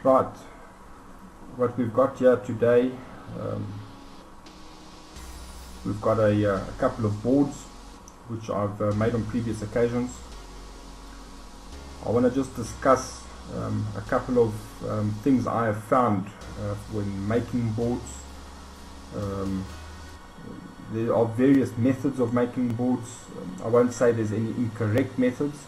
Right, what we've got here today, we've got a couple of boards which I've made on previous occasions. I want to just discuss a couple of things I have found when making boards. There are various methods of making boards. I won't say there's any incorrect methods,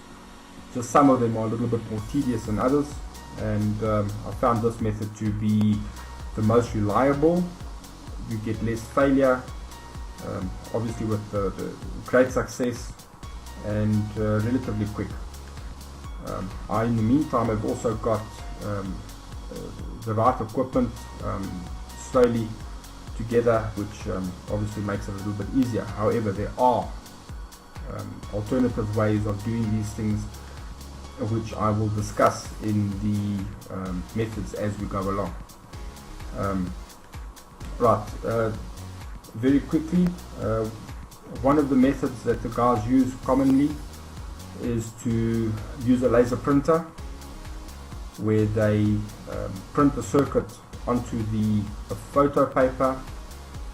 just some of them are a little bit more tedious than others, and I found this method to be the most reliable. You get less failure, obviously with the great success, and relatively quick. I in the meantime have also got the right equipment slowly together, which obviously makes it a little bit easier. However, there are alternative ways of doing these things, which I will discuss in the methods as we go along. Very quickly, one of the methods that the guys use commonly is to use a laser printer, where they print the circuit onto the photo paper.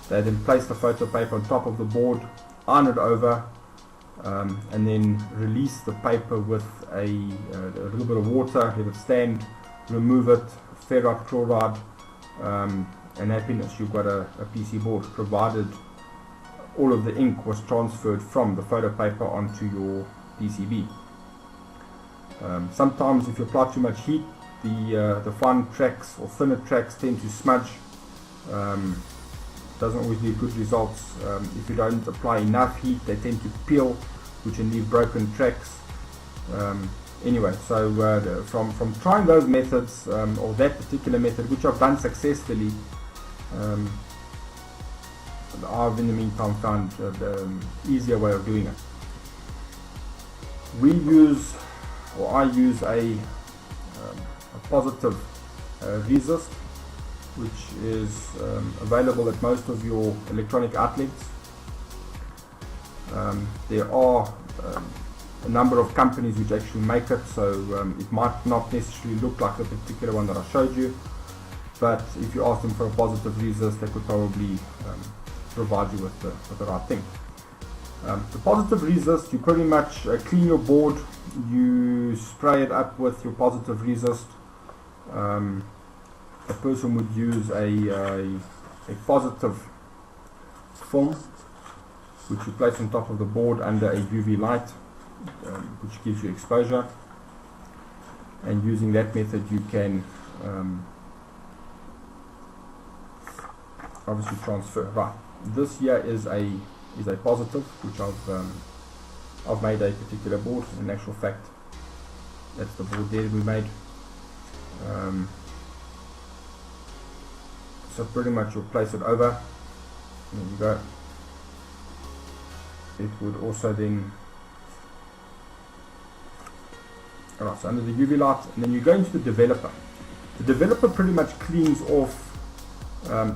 They then place the photo paper on top of the board, iron it over, and then release the paper with a little bit of water, let it stand, remove it, ferrite chloride, and happiness, you've got a PC board, provided all of the ink was transferred from the photo paper onto your PCB. Sometimes if you apply too much heat, the fine tracks or thinner tracks tend to smudge. Doesn't always leave good results. If you don't apply enough heat, they tend to peel, which can leave broken tracks. Anyway, so from trying those methods, or that particular method, which I've done successfully, I've in the meantime found the easier way of doing it. I use a positive resist, which is available at most of your electronic outlets. There are a number of companies which actually make it, so it might not necessarily look like the particular one that I showed you, but if you ask them for a positive resist, they could probably provide you with the right thing. The positive resist, you pretty much clean your board, you spray it up with your positive resist. A person would use a positive film, which you place on top of the board under a UV light, which gives you exposure, and using that method you can obviously transfer. Right, this here is a positive, which I've made a particular board. In actual fact, that's the board there we made. So pretty much you'll place it over, there you go. It would also then, alright, so under the UV light, and then you go into the developer. The developer pretty much cleans off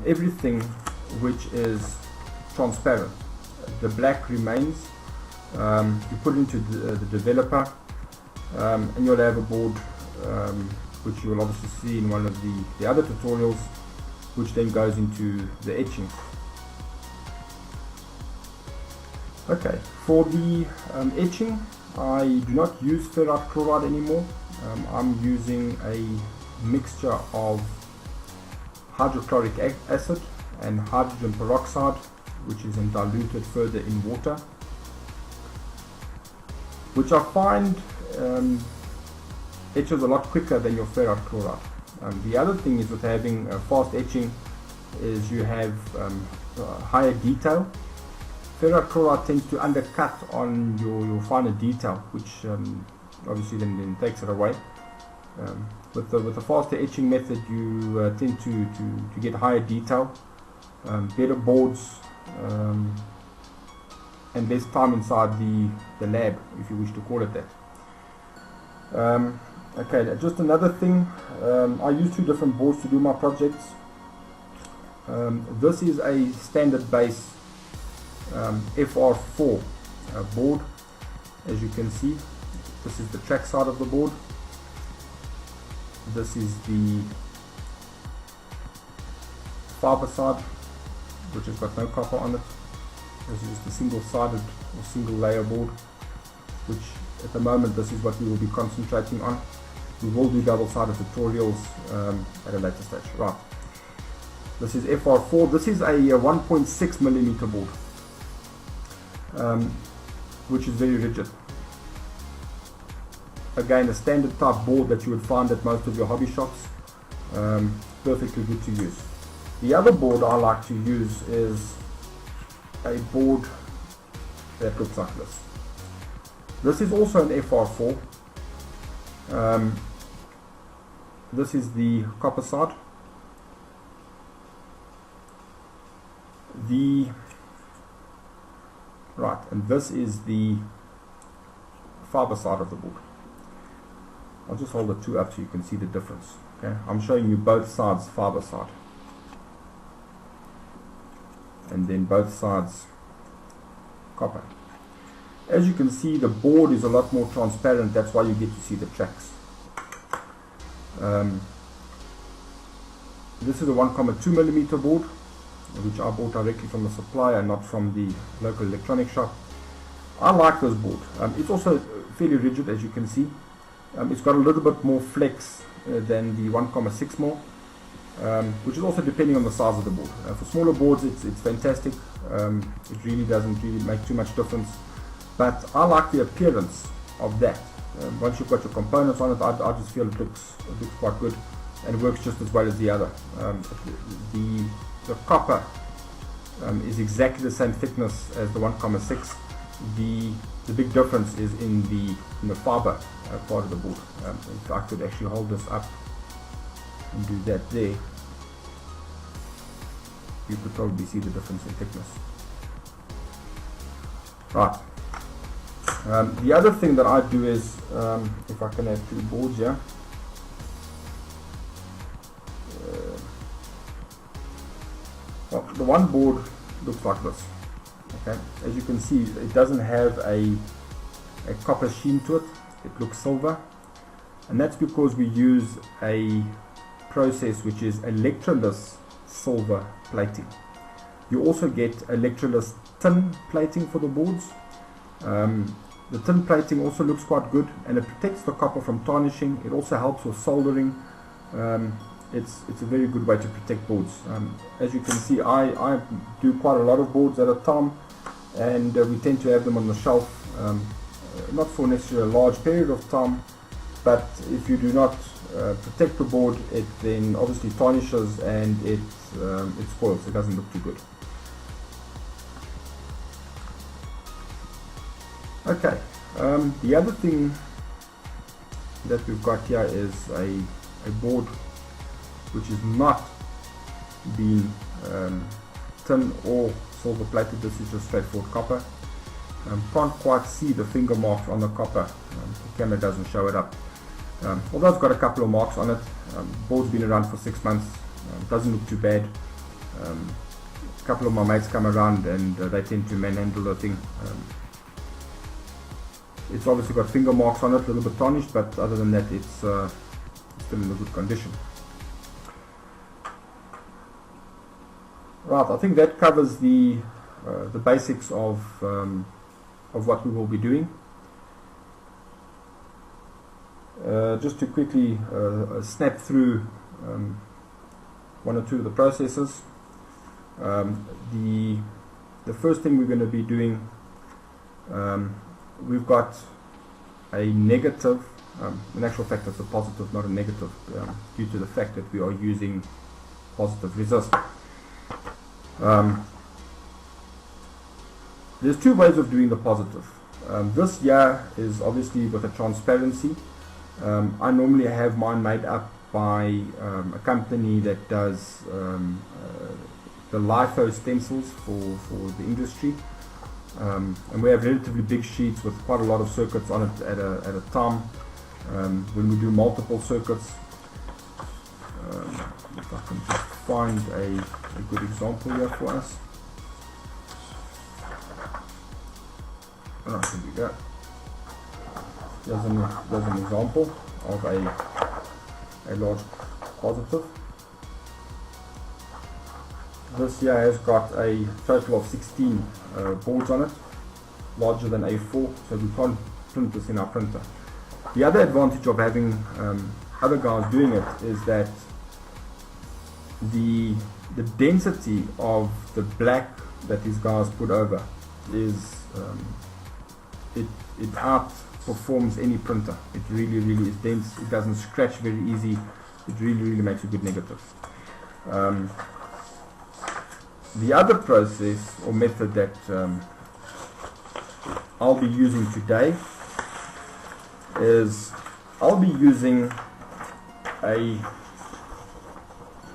everything which is transparent. The black remains. You put it into the developer, and you'll have a board which you will obviously see in one of the other tutorials, which then goes into the etching. Okay, for the etching, I do not use ferrite chloride anymore. I'm using a mixture of hydrochloric acid and hydrogen peroxide, which is then diluted further in water, which I find etches a lot quicker than your ferrite chloride. The other thing is with having fast etching is you have higher detail. Ferrite chloride tends to undercut on your finer detail, which obviously then takes it away. With the faster etching method, you tend to get higher detail, better boards, and less time inside the lab, if you wish to call it that. Okay, just another thing, I use two different boards to do my projects. This is a standard base FR4 board. As you can see, this is the track side of the board. This is the fiber side, which has got no copper on it. This is just a single-sided or single-layer board, which at the moment this is what we will be concentrating on. We will do double-sided tutorials at a later stage. Right. This is FR4. This is a 1.6 millimeter board, which is very rigid. Again, a standard type board that you would find at most of your hobby shops. Perfectly good to use. The other board I like to use is a board that looks like this. This is also an FR4. This is the copper side. And this is the fiber side of the board. I'll just hold the two up so you can see the difference. Okay, I'm showing you both sides fiber side, and then both sides copper. As you can see, the board is a lot more transparent. That's why you get to see the tracks. This is a 1.2 millimeter board, which I bought directly from the supplier, not from the local electronic shop. I like this board. It's also fairly rigid, as you can see. It's got a little bit more flex than the 1.6 mil, which is also depending on the size of the board. For smaller boards, it's fantastic. It really doesn't really make too much difference. But I like the appearance of that. Once you've got your components on it, I just feel it looks quite good, and it works just as well as the other. The copper is exactly the same thickness as the 1.6. The big difference is in the fiber part of the board. If I could actually hold this up and do that there, you could probably see the difference in thickness. Right. The other thing that I do is, if I can have two boards here. Well, the one board looks like this. Okay, as you can see, it doesn't have a copper sheen to it. It looks silver, and that's because we use a process which is electroless silver plating. You also get electroless tin plating for the boards. The tin plating also looks quite good, and it protects the copper from tarnishing. It also helps with soldering. It's a very good way to protect boards. As you can see, I do quite a lot of boards at a time, and we tend to have them on the shelf, not for necessarily a large period of time, but if you do not protect the board, it then obviously tarnishes and it spoils. It doesn't look too good. Okay, the other thing that we've got here is a board which is not being tin or silver plated. This is just straightforward copper. Can't quite see the finger marks on the copper. The camera doesn't show it up. Although it's got a couple of marks on it. Board's been around for 6 months. Doesn't look too bad. A couple of my mates come around and they tend to manhandle the thing. It's obviously got finger marks on it, a little bit tarnished, but other than that, it's still in a good condition. Right, I think that covers the basics of what we will be doing. Just to quickly snap through one or two of the processes. The first thing we're going to be doing, we've got a negative, in actual fact it's a positive, not a negative, due to the fact that we are using positive resist. There's two ways of doing the positive. This here is obviously with a transparency. I normally have mine made up by a company that does the litho stencils for the industry. And we have relatively big sheets with quite a lot of circuits on it at a time. When we do multiple circuits, if I can just find a good example here for us. Here we go. There's an example of a a large positive. This here has got a total of 16 boards on it, larger than A4, so we can't print this in our printer. The other advantage of having other guys doing it is that the density of the black that these guys put over is it outperforms any printer. It really is dense. It doesn't scratch very easy. It really makes a good negative. The other process or method that I'll be using today is I'll be using a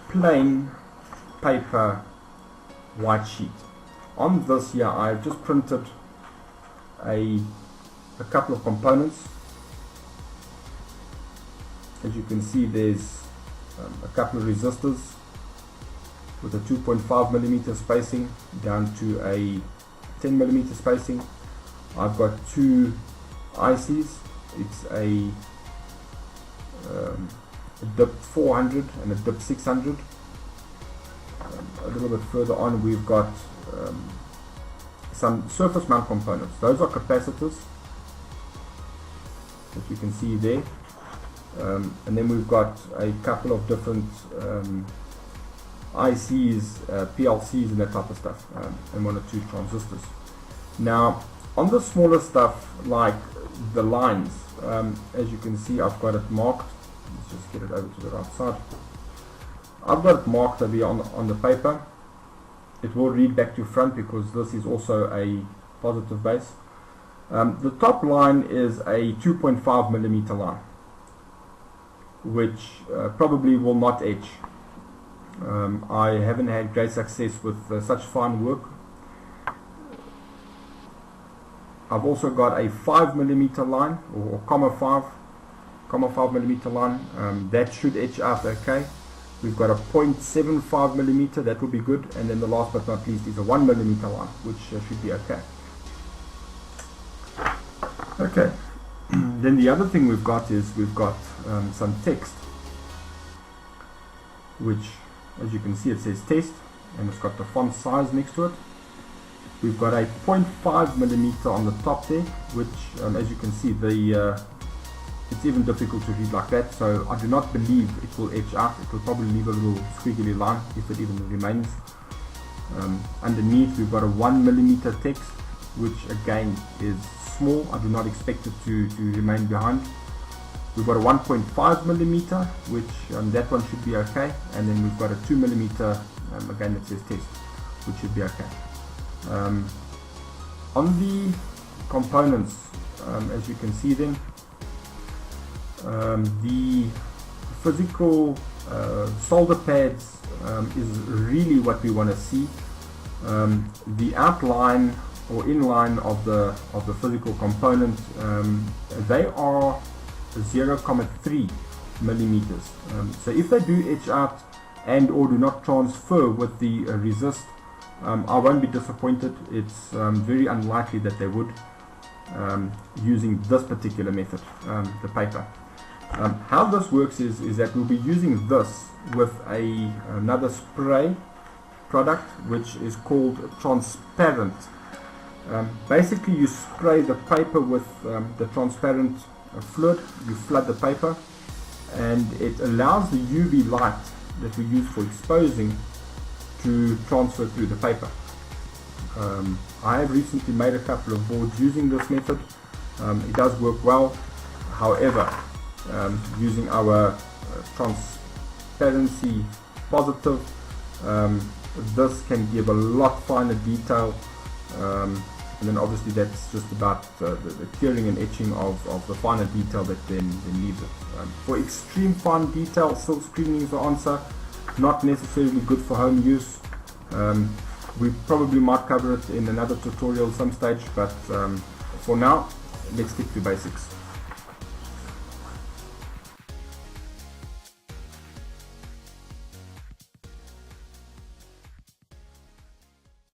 plain paper white sheet. On this here I've just printed a couple of components. As you can see, there's a couple of resistors with a 2.5mm spacing down to a 10mm spacing. I've got two ICs. It's a DIP 400 and a DIP 600. A little bit further on we've got some surface mount components. Those are capacitors that you can see there, and then we've got a couple of different ICs, PLCs and that type of stuff, and one or two transistors. Now on the smaller stuff like the lines, as you can see I've got it marked. Let's just get it over to the right side. I've got it marked over here on the paper. It will read back to front because this is also a positive base. The top line is a 2.5mm line, which probably will not etch. I haven't had great success with such fine work. I've also got a 5mm line, or comma 5mm line. That should etch out okay. We've got a 0.75mm, that will be good, and then the last but not least is a 1mm line, which should be okay. Okay, then the other thing we've got is we've got some text, which, as you can see, it says test, and it's got the font size next to it. We've got a 0.5mm on the top there, which, as you can see, it's even difficult to read like that, so I do not believe it will etch out. It will probably leave a little squiggly line if it even remains. Underneath we've got a 1mm text, which again is small. I do not expect it to remain behind. We've got a 1.5mm, which that one should be okay, and then we've got a 2mm again that says test, which should be okay. On the components, as you can see then, the physical solder pads is really what we want to see. The outline or inline of the physical component, they are 0.3mm. So if they do etch out and or do not transfer with the resist, I won't be disappointed. It's very unlikely that they would, using this particular method, the paper. How this works is that we'll be using this with another spray product which is called transparent. Basically you spray the paper with the transparent fluid, you flood the paper, and it allows the UV light that we use for exposing to transfer through the paper. I have recently made a couple of boards using this method. It does work well. However, using our transparency positive, this can give a lot finer detail, and then obviously that's just about the curing and etching of the finer detail that then leaves it. For extreme fine detail, silk screening is the answer. Not necessarily good for home use. We probably might cover it in another tutorial some stage, but for now let's stick to basics.